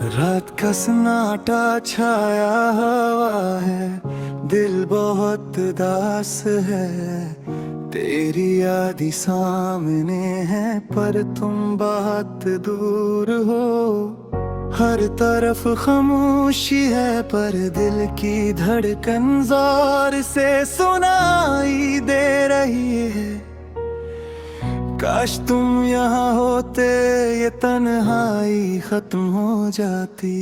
रात का सन्नाटा छाया हुआ है, दिल बहुत उदास है। तेरी याद ही सामने है पर तुम बहुत दूर हो। हर तरफ खामोशी है पर दिल की धड़कन जोर से सुनाई दे रही है। काश तुम यहाँ होते, ये तन्हाई खत्म हो जाती।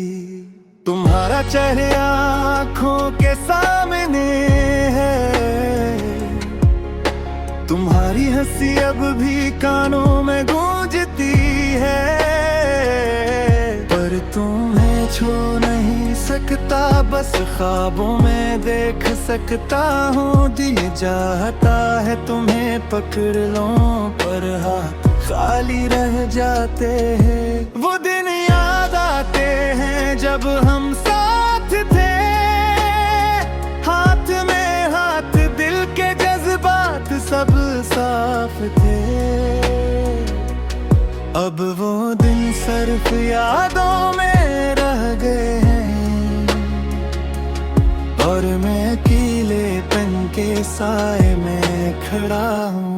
तुम्हारा चेहरा आँखों के सामने है, तुम्हारी हंसी अब भी कानों में गूंजती है। पर तुम्हें छू नहीं सकता, बस ख्वाबों में देख सकता हूँ। दिल चाहता है तुम्हें पकड़ लो पर हाथ खाली रह जाते हैं। वो दिन याद आते हैं जब हम साथ थे, हाथ में हाथ, दिल के जज्बात सब साफ थे। अब वो दिन सिर्फ यादों में रह गए हैं और मैं अकेले पन के साए में खड़ा हूँ।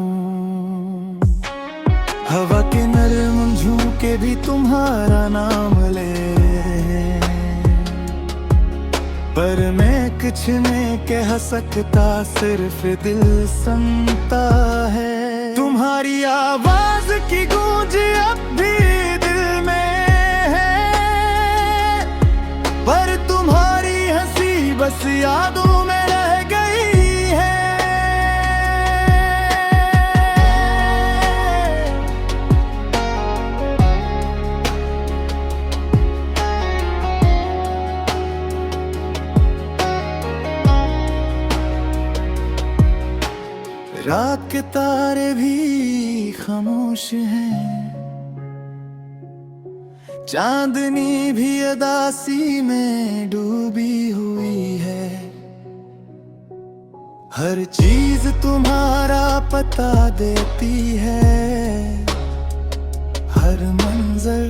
हवा के नरम झोंके भी तुम्हारा नाम ले, पर मैं कुछ नहीं कह सकता, सिर्फ दिल सुनता है। तुम्हारी आवाज की गूंज अब भी दिल में है, पर तुम्हारी हंसी बस यादों में रह गई है। रात के तारे भी खामोश हैं, चांदनी भी उदासी में डूबी हुई है। हर चीज तुम्हारा पता देती है, हर मंजर,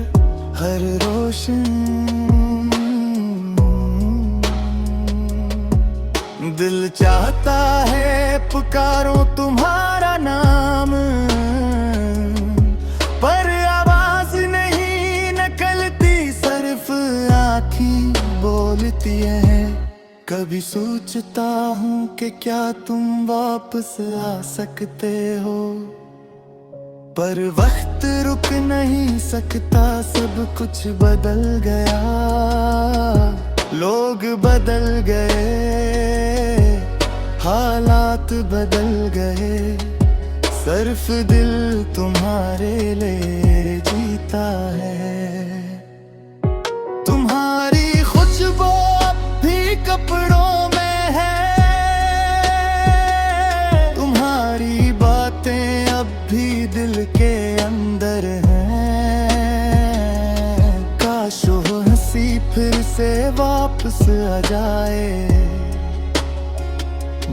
हर रोशन। दिल चाहता है पुकारो तुम्हारा नाम, पर आवाज नहीं निकलती, सिर्फ आँखें बोलती है। कभी सोचता हूँ कि क्या तुम वापस आ सकते हो, पर वक्त रुक नहीं सकता, सब कुछ बदल गया। लोग बदल गए, हालात बदल गए, सिर्फ दिल तुम्हारे लिए जीता है। तुम्हारी खुशबू अब भी कपड़ों में है, तुम्हारी बातें अब भी दिल के अंदर हैं। काश वो हंसी फिर से वापस आ जाए,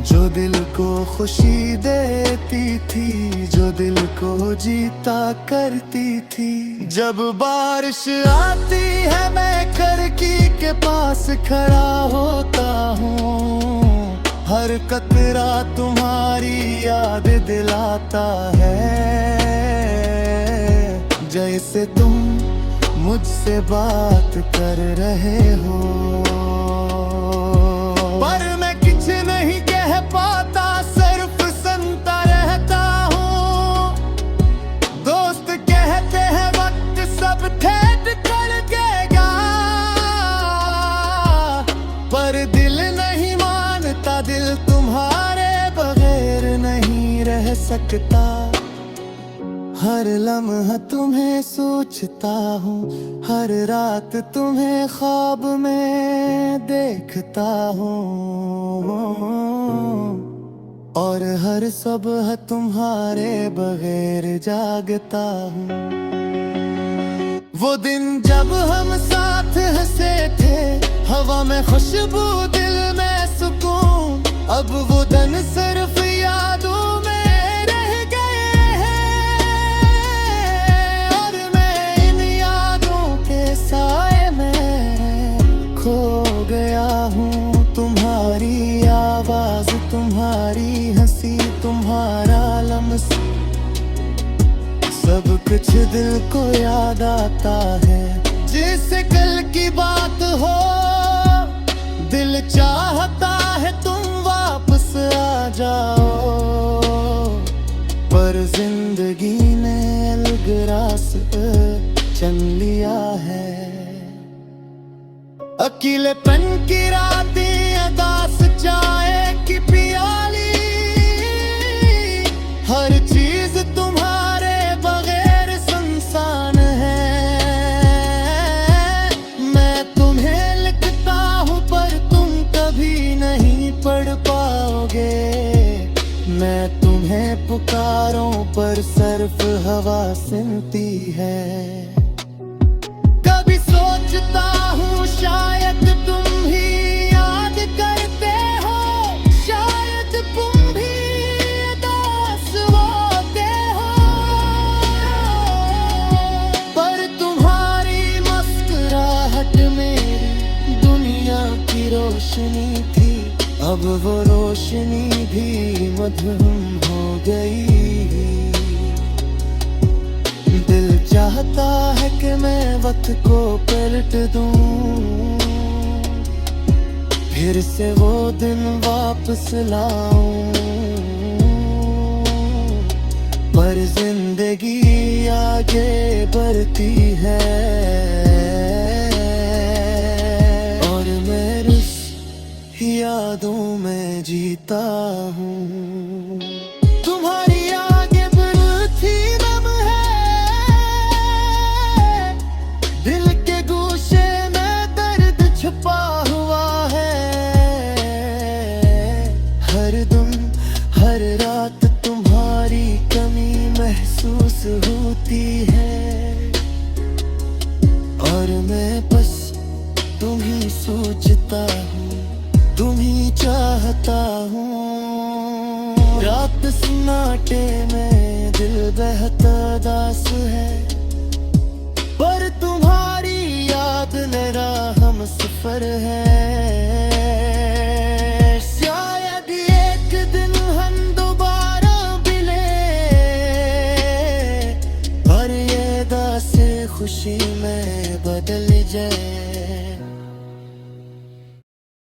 जो दिल को खुशी देती थी, जो दिल को जीता करती थी। जब बारिश आती है मैं खिड़की के पास खड़ा होता हूँ, हर कतरा तुम्हारी याद दिलाता है। जैसे तुम मुझसे बात कर रहे हो, पर मैं कुछ नहीं कह पाता, सिर्फ सुनता रहता हूँ। दोस्त कहते हैं वक्त सब ठेठ कर देगा, पर दिल नहीं मानता, दिल तुम्हारे बगैर नहीं रह सकता। हर लम्हा तुम्हें सोचता हूँ, हर रात तुम्हें ख्वाब में देखता हूँ, और हर सुबह तुम्हारे बगैर जागता हूँ। वो दिन जब हम साथ हंसे थे, हवा में खुशबू, दिल में सुकून, अब वो दिन सिर्फ यादों में रह गए हैं, और मैं इन यादों के साए में खो गया हूँ। तुम्हारी आवाज, तुम्हारी हंसी, तुम्हारा लम्स, सब कुछ दिल को याद आता है। जैसे कल की बात हो, दिल चाहता है तुम वापस आ जाओ, पर जिंदगी ने अलग रास्ता चुन लिया है। अकेलेपन की रातें, अदास चाय की प्याली, हर चीज तुम्हारे बगैर सुनसान है। मैं तुम्हें लिखता हूँ पर तुम कभी नहीं पढ़ पाओगे। मैं तुम्हें पुकारूं पर सिर्फ हवा सुनती है। कभी सोचता हूँ शायद तुम ही याद करते हो, शायद तुम भी उदास होते हो, पर तुम्हारी मुस्कुराहट मेरी दुनिया की रोशनी थी। अब वो रोशनी भी मधुम हो गई। दिल चाहता है कि मैं वक्त को पलट दूं, फिर से वो दिन वापस लाऊं, पर जिंदगी आगे बढ़ती है और मैं यादों में जीता हूँ। तुम्हारी आगे बढ़ती दम है, दिल के गोशे में दर्द छुपा हुआ है। हर दम हर रात तुम्हारी कमी महसूस होती है और मैं बस तुम ही सोचता हूँ, तुम ही चाहता हूँ। रात सन्नाटे में दिल बहता दास है, पर तुम्हारी याद मेरा हम सफर है। शायद एक दिन हम दोबारा मिले और ये दास खुशी में बदल जाए।